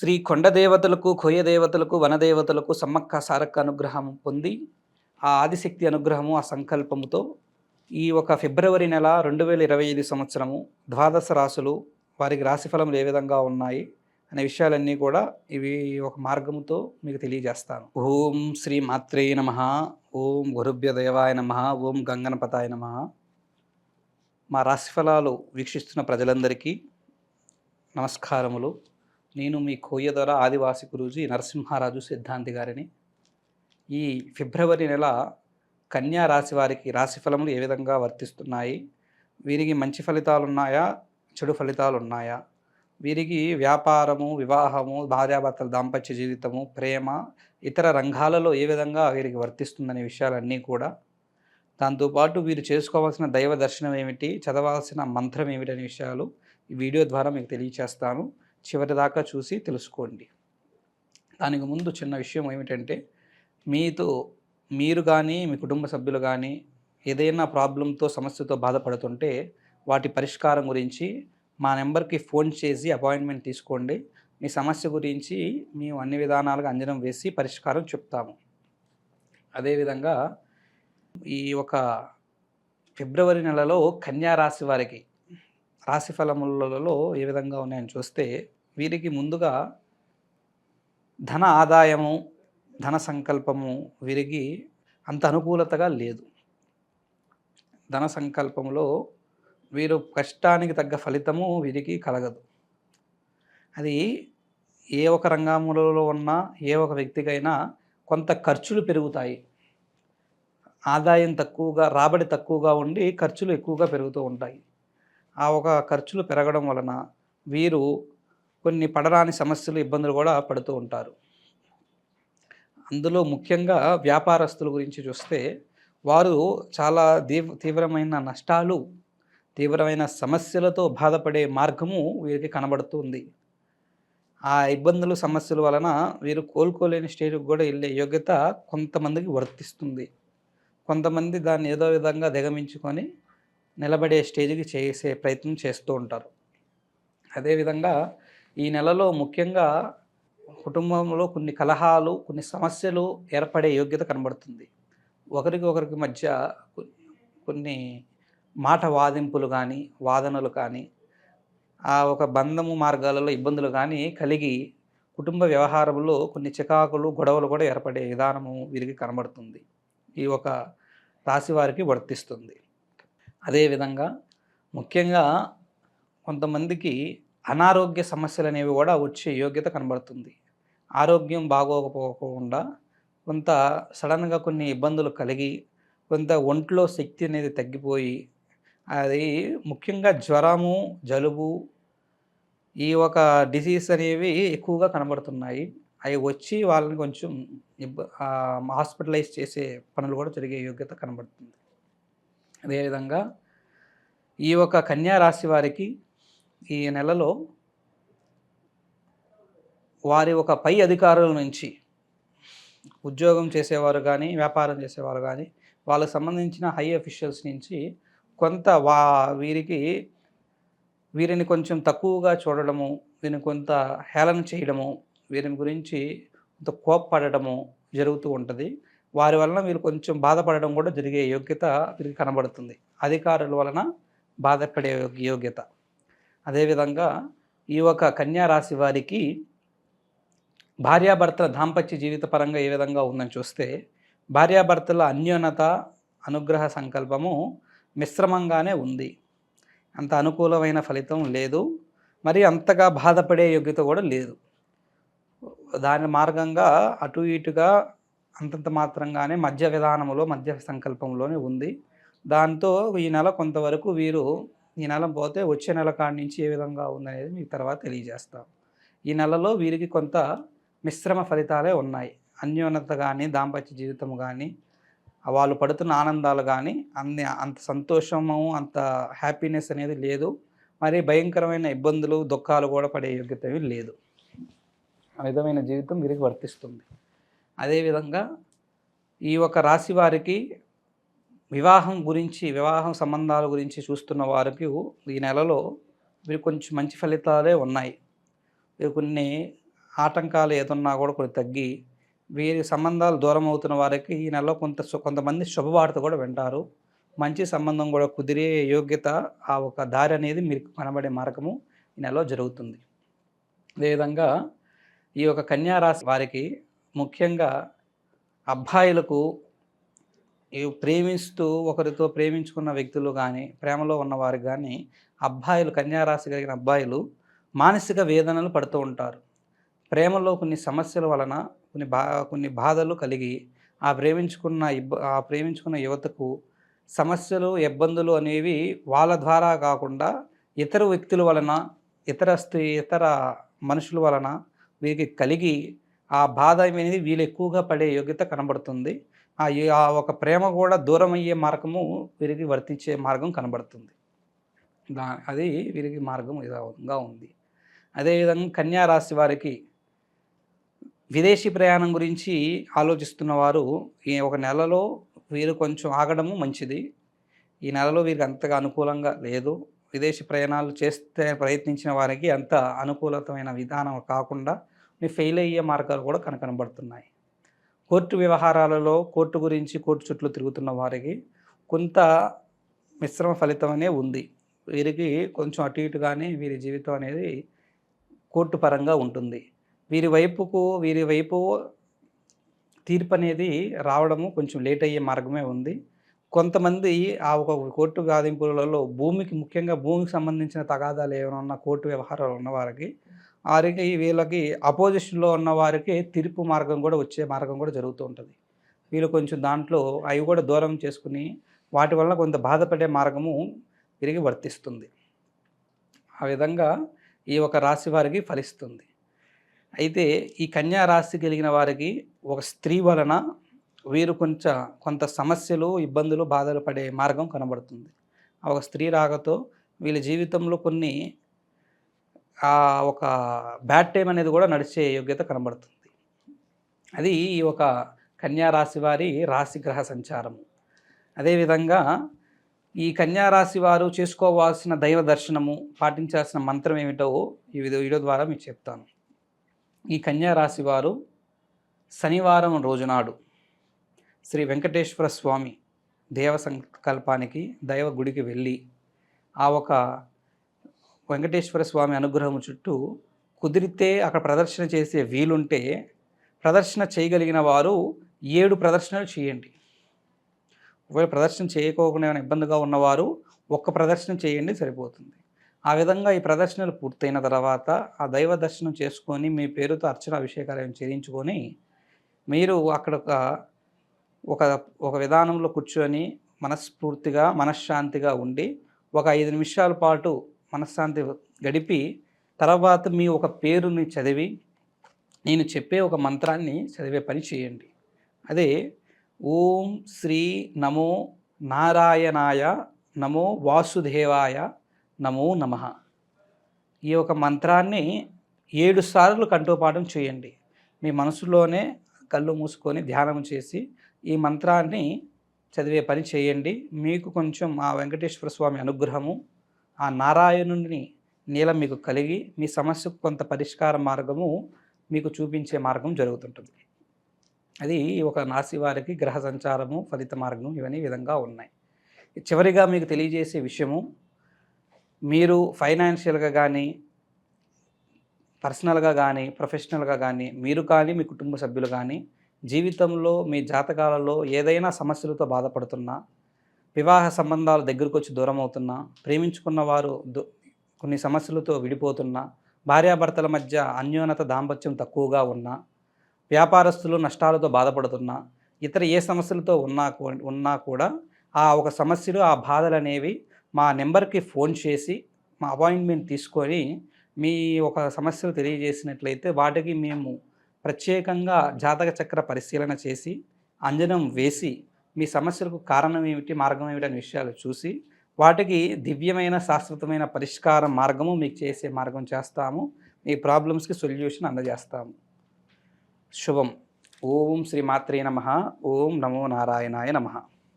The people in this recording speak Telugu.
శ్రీ కొండ దేవతలకు, కోయ దేవతలకు, వనదేవతలకు సమ్మక్క సారక్క అనుగ్రహం పొంది, ఆ ఆదిశక్తి అనుగ్రహము, ఆ సంకల్పముతో ఈ ఒక ఫిబ్రవరి నెల 2025 సంవత్సరము ద్వాదశ రాశులు వారికి రాశిఫలములు ఏ విధంగా ఉన్నాయి అనే విషయాలన్నీ కూడా ఇవి ఒక మార్గముతో మీకు తెలియజేస్తాను. ఓం శ్రీ మాత్రే నమః. ఓం గురుభ్య దేవాయ నమః. ఓం గంగణపతాయ నమః. మా రాశిఫలాలు వీక్షిస్తున్న ప్రజలందరికీ నమస్కారములు. నేను మీ కోయదొర ఆదివాసి గురూజీ నరసింహారాజు సిద్ధాంతి గారిని. ఈ ఫిబ్రవరి నెల కన్యా రాశి వారికి రాశిఫలములు ఏ విధంగా వర్తిస్తున్నాయి, వీరికి మంచి ఫలితాలు ఉన్నాయా, చెడు ఫలితాలు ఉన్నాయా, వీరికి వ్యాపారము, వివాహము, భార్యాభర్తల దాంపత్య జీవితము, ప్రేమ, ఇతర రంగాలలో ఏ విధంగా వీరికి వర్తిస్తుందనే విషయాలన్నీ కూడా, దాంతోపాటు వీరు చేసుకోవాల్సిన దైవ దర్శనం ఏమిటి, చదవాల్సిన మంత్రం ఏమిటనే విషయాలు ఈ వీడియో ద్వారా మీకు తెలియచేస్తాను. చివరి దాకా చూసి తెలుసుకోండి. దానికి ముందు చిన్న విషయం ఏమిటంటే, మీరు కానీ మీ కుటుంబ సభ్యులు కానీ ఏదైనా ప్రాబ్లంతో, సమస్యతో బాధపడుతుంటే వాటి పరిష్కారం గురించి మా నెంబర్కి ఫోన్ చేసి అపాయింట్మెంట్ తీసుకోండి. మీ సమస్య గురించి మేము అన్ని విధానాలుగా అంజనం వేసి పరిష్కారం చెప్తాము. అదేవిధంగా ఈ ఒక ఫిబ్రవరి నెలలో కన్యా రాశి వారికి రాశి ఫలములలో ఏ విధంగా ఉన్నాయని చూస్తే, వీరికి ముందుగా ధన ఆదాయము, ధన సంకల్పము వీరికి అంత అనుకూలతగా లేదు. ధన సంకల్పంలో వీరు కష్టానికి తగ్గ ఫలితము వీరికి కలగదు. అది ఏ ఒక రంగంలో ఉన్నా, ఏ ఒక వ్యక్తికైనా కొంత ఖర్చులు పెరుగుతాయి. ఆదాయం తక్కువగా, రాబడి తక్కువగా ఉండి ఖర్చులు ఎక్కువగా పెరుగుతూ ఉంటాయి. ఆ ఒక ఖర్చులు పెరగడం వలన వీరు కొన్ని పడరాని సమస్యలు, ఇబ్బందులు కూడా పడుతూ ఉంటారు. అందులో ముఖ్యంగా వ్యాపారస్తుల గురించి చూస్తే, వారు చాలా తీవ్రమైన నష్టాలు, తీవ్రమైన సమస్యలతో బాధపడే మార్గము వీరికి కనబడుతుంది. ఆ ఇబ్బందులు, సమస్యల వలన వీరు కోలుకోలేని స్టేజ్కి కూడా వెళ్ళే యోగ్యత కొంతమందికి వర్తిస్తుంది. కొంతమంది దాన్ని ఏదో విధంగా దిగమించుకొని నిలబడే స్టేజ్కి చేసే ప్రయత్నం చేస్తూ ఉంటారు. అదేవిధంగా ఈ నెలలో ముఖ్యంగా కుటుంబంలో కొన్ని కలహాలు, కొన్ని సమస్యలు ఏర్పడే యోగ్యత కనబడుతుంది. ఒకరికి మధ్య కొన్ని మాట వాదింపులు కానీ, వాదనలు కానీ, ఆ ఒక బంధము మార్గాలలో ఇబ్బందులు కానీ కలిగి కుటుంబ వ్యవహారంలో కొన్ని చికాకులు, గొడవలు కూడా ఏర్పడే విధానము వీరికి కనబడుతుంది. ఈ ఒక రాశి వారికి వర్తిస్తుంది. అదేవిధంగా ముఖ్యంగా కొంతమందికి అనారోగ్య సమస్యలు అనేవి కూడా వచ్చే యోగ్యత కనబడుతుంది. ఆరోగ్యం బాగోకపోకుండా కొంత సడన్గా కొన్ని ఇబ్బందులు కలిగి, కొంత ఒంట్లో శక్తి అనేది తగ్గిపోయి, అది ముఖ్యంగా జ్వరము, జలుబు, ఈ ఒక డిసీజ్ అనేవి ఎక్కువగా కనబడుతున్నాయి. అవి వచ్చి వాళ్ళని కొంచెం హాస్పిటలైజ్ చేసే పనులు కూడా జరిగే యోగ్యత కనబడుతుంది. అదేవిధంగా ఈ ఒక కన్యా రాశి వారికి ఈ నెలలో వారి ఒక పై అధికారుల నుంచి, ఉద్యోగం చేసేవారు కానీ, వ్యాపారం చేసేవారు కానీ, వాళ్ళకు సంబంధించిన హై అఫీషియల్స్ నుంచి కొంత వీరిని కొంచెం తక్కువగా చూడడము, వీరిని కొంత హేళన చేయడము, వీరిని గురించి కొంత కోప్పడము జరుగుతూ ఉంటుంది. వారి వలన వీరు కొంచెం బాధపడడం కూడా జరిగే యోగ్యత వీరికి కనబడుతుంది. అధికారుల వలన బాధపడే యోగ్యత. అదేవిధంగా ఈ ఒక కన్యా రాశి వారికి భార్యాభర్తల దాంపత్య జీవిత పరంగా ఏ విధంగా ఉందని చూస్తే, భార్యాభర్తల అన్యోన్యత, అనుగ్రహ సంకల్పము మిశ్రమంగానే ఉంది. అంత అనుకూలమైన ఫలితం లేదు. మరి అంతగా బాధపడే యోగ్యత కూడా లేదు. దాని మార్గంగా అటు ఇటుగా అంతంత మాత్రంగానే మధ్య విధానంలో, మధ్య సంకల్పంలోనే ఉంది. దాంతో ఈ నెల కొంతవరకు వీరు, ఈ నెల పోతే వచ్చే నెల కాడి నుంచి ఏ విధంగా ఉందనేది మీకు తర్వాత తెలియజేస్తాం. ఈ నెలలో వీరికి కొంత మిశ్రమ ఫలితాలే ఉన్నాయి. అన్యోన్యత కానీ, దాంపత్య జీవితము కానీ, వాళ్ళు పడుతున్న ఆనందాలు కానీ అంత సంతోషము, అంత హ్యాపీనెస్ అనేది లేదు. మరి భయంకరమైన ఇబ్బందులు, దుఃఖాలు కూడా పడే యోగ్యత లేదు. ఆ విధమైన జీవితం వీరికి వర్తిస్తుంది. అదేవిధంగా ఈ ఒక రాశి వారికి వివాహం సంబంధాల గురించి చూస్తున్న వారికి ఈ నెలలో వీరు కొంచెం మంచి ఫలితాలే ఉన్నాయి. వీరు కొన్ని ఆటంకాలు ఏదున్నా కూడా కొన్ని తగ్గి వీరి సంబంధాలు దూరం అవుతున్న వారికి ఈ నెలలో కొంతమంది శుభవార్త కూడా వింటారు. మంచి సంబంధం కూడా కుదిరే యోగ్యత ఆ ఒక దారి అనేది మీకు కనబడే మార్గము ఈ నెలలో జరుగుతుంది. అదేవిధంగా ఈ యొక్క కన్యా రాశి వారికి ముఖ్యంగా అబ్బాయిలకు ప్రేమిస్తూ ఒకరితో ప్రేమించుకున్న వ్యక్తులు కానీ, ప్రేమలో ఉన్నవారికి కానీ, అబ్బాయిలు కన్యా రాశి కలిగిన అబ్బాయిలు మానసిక వేదనలు పడుతూ ఉంటారు. ప్రేమలో కొన్ని సమస్యల వలన కొన్ని బాధలు కలిగి ఆ ప్రేమించుకున్న యువతకు సమస్యలు, ఇబ్బందులు అనేవి వాళ్ళ ద్వారా కాకుండా ఇతర వ్యక్తుల వలన, ఇతర మనుషుల వలన వీరికి కలిగి ఆ బాధ అనేది వీళ్ళు ఎక్కువగా పడే యోగ్యత కనబడుతుంది. ఆ ఒక ప్రేమ కూడా దూరమయ్యే మార్గము వీరికి వర్తించే మార్గం కనబడుతుంది. అది వీరికి మార్గం విధంగా ఉంది. అదేవిధంగా కన్యా రాశి వారికి విదేశీ ప్రయాణం గురించి ఆలోచిస్తున్న వారు ఈ ఒక నెలలో వీరు కొంచెం ఆగడము మంచిది. ఈ నెలలో వీరికి అంతగా అనుకూలంగా లేదు. విదేశీ ప్రయాణాలు ప్రయత్నించిన వారికి అంత అనుకూలతమైన విధానం కాకుండా ఫెయిల్ అయ్యే మార్గాలు కూడా కనబడుతున్నాయి. కోర్టు వ్యవహారాలలో కోర్టు చుట్టూ తిరుగుతున్న వారికి కొంత మిశ్రమ ఫలితం అనే ఉంది. వీరికి కొంచెం అటు ఇటుగానే వీరి జీవితం అనేది కోర్టు పరంగా ఉంటుంది. వీరి వైపు తీర్పు అనేది రావడము కొంచెం లేట్ అయ్యే మార్గమే ఉంది. కొంతమంది ఆ ఒక కోర్టు గాదింపులలో ముఖ్యంగా భూమికి సంబంధించిన తగాదాలు ఏమైనా ఉన్న కోర్టు వ్యవహారాలు ఉన్నవారికి వీళ్ళకి అపోజిషన్లో ఉన్న వారికి తీర్పు మార్గం కూడా వచ్చే మార్గం కూడా జరుగుతూ ఉంటుంది. వీళ్ళు కొంచెం దాంట్లో అవి కూడా దూరం చేసుకుని వాటి వల్ల కొంత బాధపడే మార్గము వీరికి వర్తిస్తుంది. ఆ విధంగా ఈ ఒక రాశి వారికి ఫలిస్తుంది. అయితే ఈ కన్యా రాశి కలిగిన వారికి ఒక స్త్రీ వలన వీరు కొంత సమస్యలు, ఇబ్బందులు, బాధలు పడే మార్గం కనబడుతుంది. ఆ ఒక స్త్రీ రాకతో వీళ్ళ జీవితంలో కొన్ని ఒక బ్యాడ్ టైం అనేది కూడా నడిచే యోగ్యత కనబడుతుంది. అది ఈ ఒక కన్యా రాశి వారి రాశి గ్రహ సంచారము. అదేవిధంగా ఈ కన్యా రాశి వారు చేసుకోవాల్సిన దైవ దర్శనము, పాటించాల్సిన మంత్రం ఏమిటో ఈ వీడియో ద్వారా మీకు చెప్తాను. ఈ కన్యా రాశి వారు శనివారం రోజునాడు శ్రీ వెంకటేశ్వర స్వామి దేవ సంకల్పానికి దైవ గుడికి వెళ్ళి ఆ ఒక వెంకటేశ్వర స్వామి అనుగ్రహం చుట్టూ కుదిరితే అక్కడ ప్రదర్శన చేసే వీలుంటే ప్రదర్శన చేయగలిగిన వారు 7 ప్రదర్శనలు చేయండి. ఒకవేళ ప్రదర్శన చేయకోకుండా ఏమైనా ఇబ్బందిగా ఉన్నవారు ఒక్క ప్రదర్శన చేయండి, సరిపోతుంది. ఆ విధంగా ఈ ప్రదర్శనలు పూర్తయిన తర్వాత ఆ దైవ దర్శనం చేసుకొని మీ పేరుతో అర్చన అభిషేకాలు చేయించుకొని మీరు అక్కడ ఒక విధానంలో కూర్చొని మనస్ఫూర్తిగా మనశ్శాంతిగా ఉండి ఒక 5 నిమిషాల పాటు మనశ్శాంతి గడిపి తర్వాత మీ ఒక పేరుని చదివి నేను చెప్పే ఒక మంత్రాన్ని చదివే పని చేయండి. అదే ఓం శ్రీ నమో నారాయణాయ నమో వాసుదేవాయ నమో నమః. ఈ యొక్క మంత్రాన్ని 7 సార్లు కంఠోపాఠం చేయండి. మీ మనసులోనే కళ్ళు మూసుకొని ధ్యానం చేసి ఈ మంత్రాన్ని చదివే పని చేయండి. మీకు కొంచెం ఆ వెంకటేశ్వర స్వామి అనుగ్రహము, ఆ నారాయణుని నీల మీకు కలిగి మీ సమస్యకు కొంత పరిష్కార మార్గము మీకు చూపించే మార్గం జరుగుతుంటుంది. అది ఒక రాశి వారికి గ్రహ సంచారము, ఫలిత మార్గం ఇవన్నీ విధంగా ఉన్నాయి. చివరిగా మీకు తెలియజేసే విషయము, మీరు ఫైనాన్షియల్గా కానీ, పర్సనల్గా కానీ, ప్రొఫెషనల్గా కానీ, మీరు కానీ మీ కుటుంబ సభ్యులు కానీ జీవితంలో మీ జాతకాలలో ఏదైనా సమస్యలతో బాధపడుతున్నా, వివాహ సంబంధాలు దగ్గరకు వచ్చి దూరం అవుతున్నా, ప్రేమించుకున్న వారు కొన్ని సమస్యలతో విడిపోతున్నా, భార్యాభర్తల మధ్య అన్యోన్యత దాంపత్యం తక్కువగా ఉన్నా, వ్యాపారస్తులు నష్టాలతో బాధపడుతున్నా, ఇతర ఏ సమస్యలతో ఉన్నా కూడా ఆ ఒక సమస్యలు, ఆ బాధలు అనేవి మా నెంబర్కి ఫోన్ చేసి మా అపాయింట్మెంట్ తీసుకొని మీ ఒక సమస్యలు తెలియజేసినట్లయితే వాటికి మేము ప్రత్యేకంగా జాతక చక్ర పరిశీలన చేసి అంజనం వేసి మీ సమస్యలకు కారణం ఏమిటి, మార్గం ఏమిటి అనే విషయాలు చూసి వాటికి దివ్యమైన శాశ్వతమైన పరిష్కార మార్గము మీకు చేసే మార్గం చేస్తాము. మీ ప్రాబ్లమ్స్కి సొల్యూషన్ అందజేస్తాము. శుభం. ఓం శ్రీ మాత్రే నమః. ఓం నమో నారాయణాయ నమః.